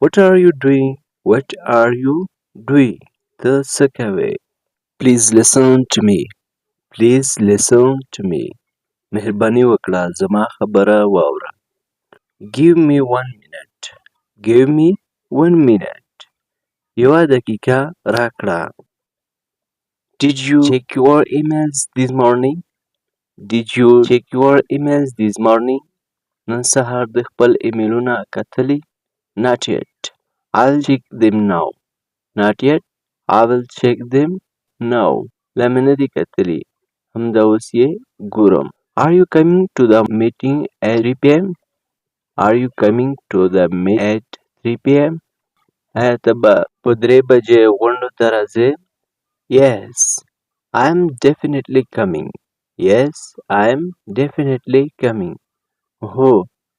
What are you doing? What are you doing? ته څه کوې؟ Please listen to me. Please listen to me. مهرباني وکړه زما خبره واوره. Give me 1 minute. Give me 1 minute. یوه دقیقه راکړه. Did you check your emails this morning? Did you check your emails this morning? نن سهار د خپل ایمیلونه کتلي؟ Not yet. I'll check them now. Not yet. I will check them now. لا مې نه دي کتلي. همدا اوس یې ګورم. Are you coming to the meeting at 3 p.m.? Are you coming to the meeting at 3 p.m.? آیا ته به په 3 بجې غونډو ته راځې؟ Yes. I'm definitely coming. Yes, I'm definitely coming. هو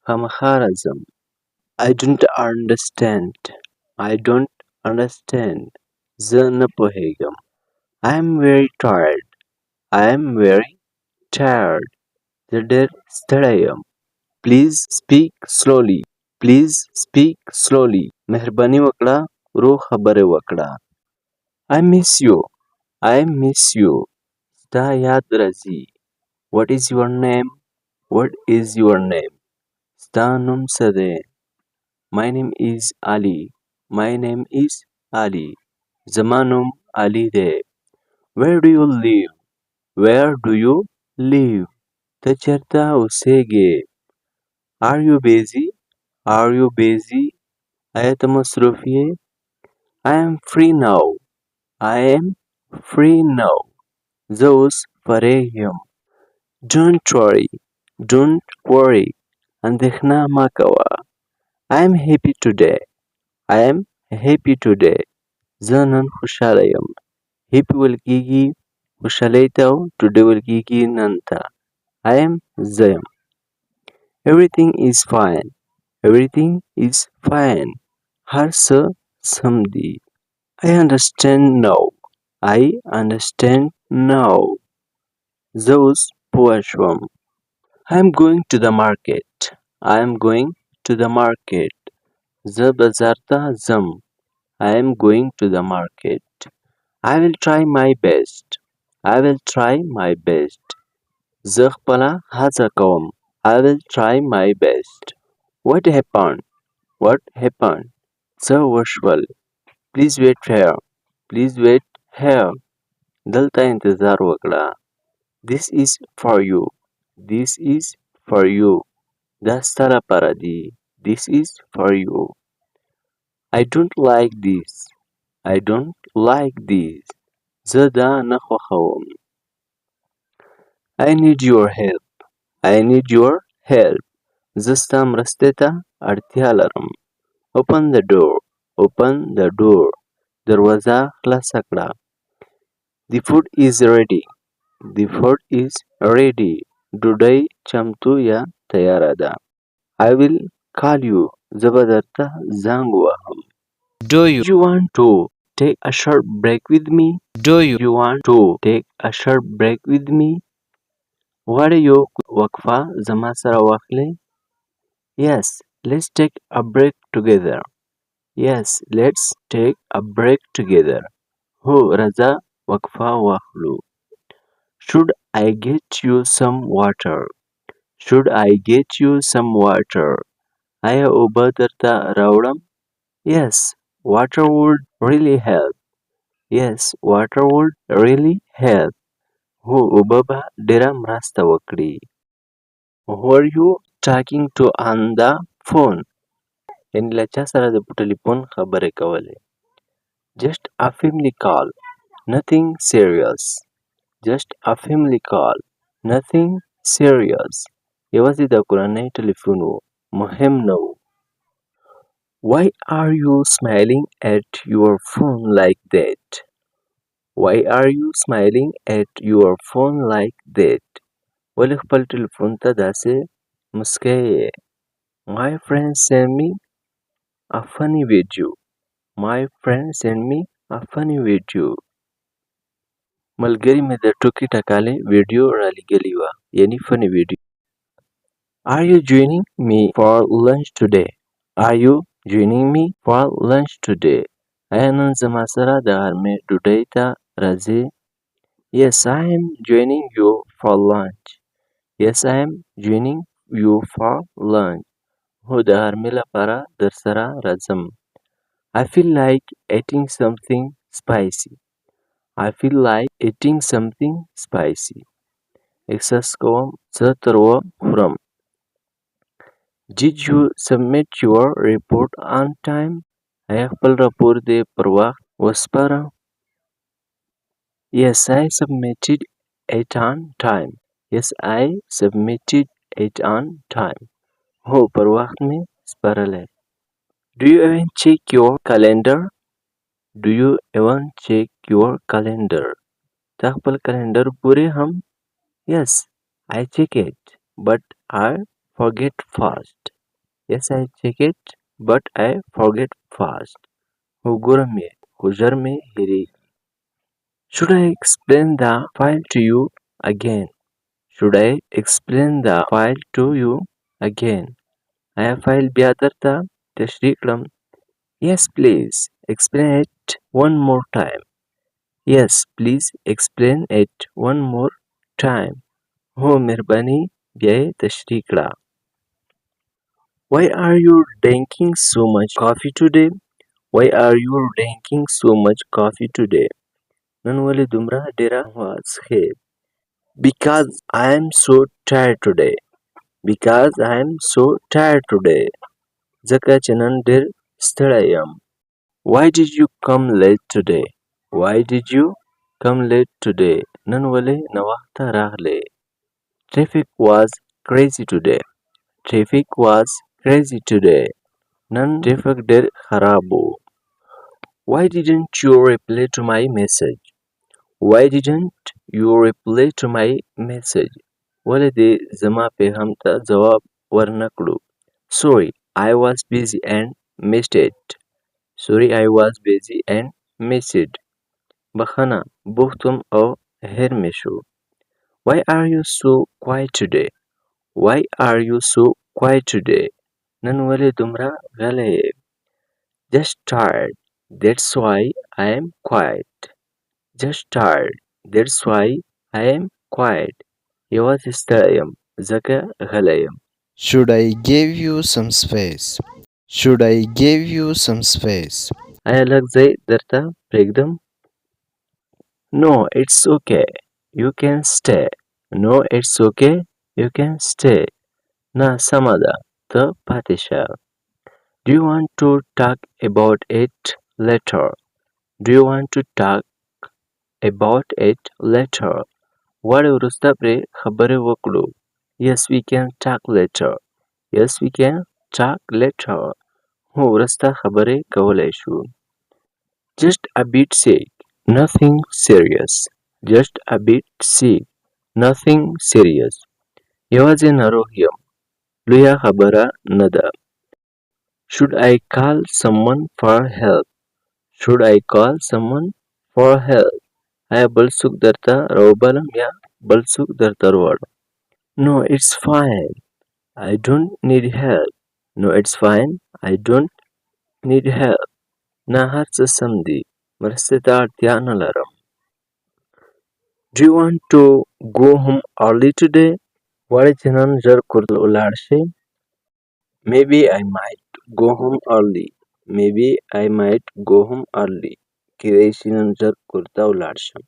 خامخا راځم. I don't understand. I don't understand. زه نه پوهیږم. I am very tired. I am very tired. زه ډېر ستړی یم. Please speak slowly. Please speak slowly. مهرباني وکړه ورو خبرې وکړه. I miss you. I miss you. ستا یاد راځي. What is your name? What is your name? ستا نوم څه دی؟ My name is Ali. My name is Ali. زما نوم علي دی. Where do you live? Where do you live? ته چېرته اوسېږې؟ Are you busy? Are you busy? آیا ته مصروف یې؟ I am free now. I am free now. زه اوس فارغ یم. Don't worry. Don't worry. اندېښنه مه کوه. I am happy today. I am happy today. زه نن خوشحاله یم. Happy ویل کېږي خوشحالۍ ته او today ویل کېږي نن ته. I am زه یم. Everything is fine. Everything is fine. هر څه سم دي. I understand now. I understand now. زه اوس پوه شوم. I am going to the market. I am going to the market. زه بازار ته ځم. I am going to the market. I will try my best. I will try my best. زه خپله هڅه کوم. I will try my best. What happened? What happened? څه وشول? Please wait here. Please wait here. دلته انتظار وکړه. This is for you. This is for you. دا ستا لپاره دی. This is for you. I don't like this. I don't like this. زه دا نه خوښوم. I need your help. I need your help. زه ستا مرستې ته اړتیا لرم. Open the door. Open the door. دروازه خلاصه کړه. The food is ready. The food is ready. ډوډۍ چمتو یا تیاره ده. I will call you. زه به درته زنګ وهم. Do you want to take a short break with me? Do you want to take a short break with me? غواړې یو وقفه زما سره واخلې؟ Yes, let's take a break together. Yes, let's take a break together. هو راځه وقفه واخلو. Should I get you some water? Should I get you some water? آیا اوبه درته راوړم؟ Yes, water would really help. Yes, water would really help. هو اوبه به ډېره مرسته وکړي. Who are you talking to on the phone? یعنې له چا سره د په ټلیفون خبرې کولې. Just a family call. Nothing serious. Just a family call. Nothing serious. یوازې د کورنۍ ټلیفون و. مهم نه و. Why are you smiling at your phone like that? Why are you smiling at your phone like that? ولې خپل ټلیفون ته داسې مسکی یې؟ My friend sent me a funny video. My friend sent me a funny video. ملګري مې د ټوکې ټکالې ویډیو رالیږلې وه. یعنې funny video. Are you joining me for lunch today? Are you joining me for lunch today? آیا نن زما سره د غرمې ډوډۍ ته راځې؟ Yes, I am joining you for lunch. Yes, I am joining you for lunch. هو د غرمې لپاره درسره راځم. I feel like eating something spicy. I feel like eating something spicy. احساس کوم څه تروه خورم. Did you submit your report on time? آیا خپل راپور دې پر وخت وسپاره؟ Yes, I submitted it on time. Yes, I submitted it on time. هو پر وخت مې سپارلی. Do you even check your calendar? Do you even check your calendar? تا خپل کلندر ګورې هم؟ Yes, I check it, but I forget fast. Yes, I check it, but I forget fast. هو ګورم یې خو ژر مې هېرېږي. Should I explain the file to you again? Should I explain the file to you again? آیا فایل بیا درته تشریح کړم؟ Yes, please explain it one more time. Yes, please explain it one more time. هو مهرباني بیا یې تشریح کړه. Why are you drinking so much coffee today? Why are you drinking so much coffee today? نن ولې دومره ډېره قهوه څښې؟ Because I am so tired today. Because I am so tired today. ځکه چې نن ډېر ستړی یم. Why did you come late today? Why did you come late today? نن ولې ناوخته راغلې؟ Traffic was crazy today. Traffic was crazy today. نن ټریفک ډېر خراب و. Why didn't you reply to my message? Why didn't you reply to my message? ولې دې زما پیغام ته ځواب ورنه کړو؟ Sorry, I was busy and missed it. Sorry, I was busy and missed it. بخښنه بوخت وم او هېر مې شو. Why are you so quiet today? Why are you so quiet today? نن ولې دومره غلی یې؟ Just tired. That's why I am quiet. Just tired. That's why I am quiet. یوازې ستړی یم ځکه غلی یم. Should I give you some space? Should I give you some space? آیا لږ ځای درته پرېږدم؟ No, it's okay. You can stay. No, it's okay. You can stay. نه سمه ده ته پاتې شه. Do you want to talk about it later? Do you want to talk about it later? غواړې وروسته پرې خبرې وکړو. Yes, we can talk later. Yes, we can talk later. هو وروسته خبرې کولی شو. Just a bit sick. Nothing serious. Just a bit sick. Nothing serious. یوازې ناروغ یم. لویه خبره نه ده. Should I call someone for help? Should I call someone for help? آیا بل څوک درته راوبلم یا بل څوک درته راوړم؟ No, it's fine. I don't need help. No, it's fine. I don't need help. نه هر څه سم دي. مرستې ته اړتیا نه لرم. Do you want to go home early today? غواړې چې نن ژر کور ته ولاړ شې؟ Maybe I might go home early. Maybe I might go home early. کېدای شي نن ژر کور ته ولاړ شم.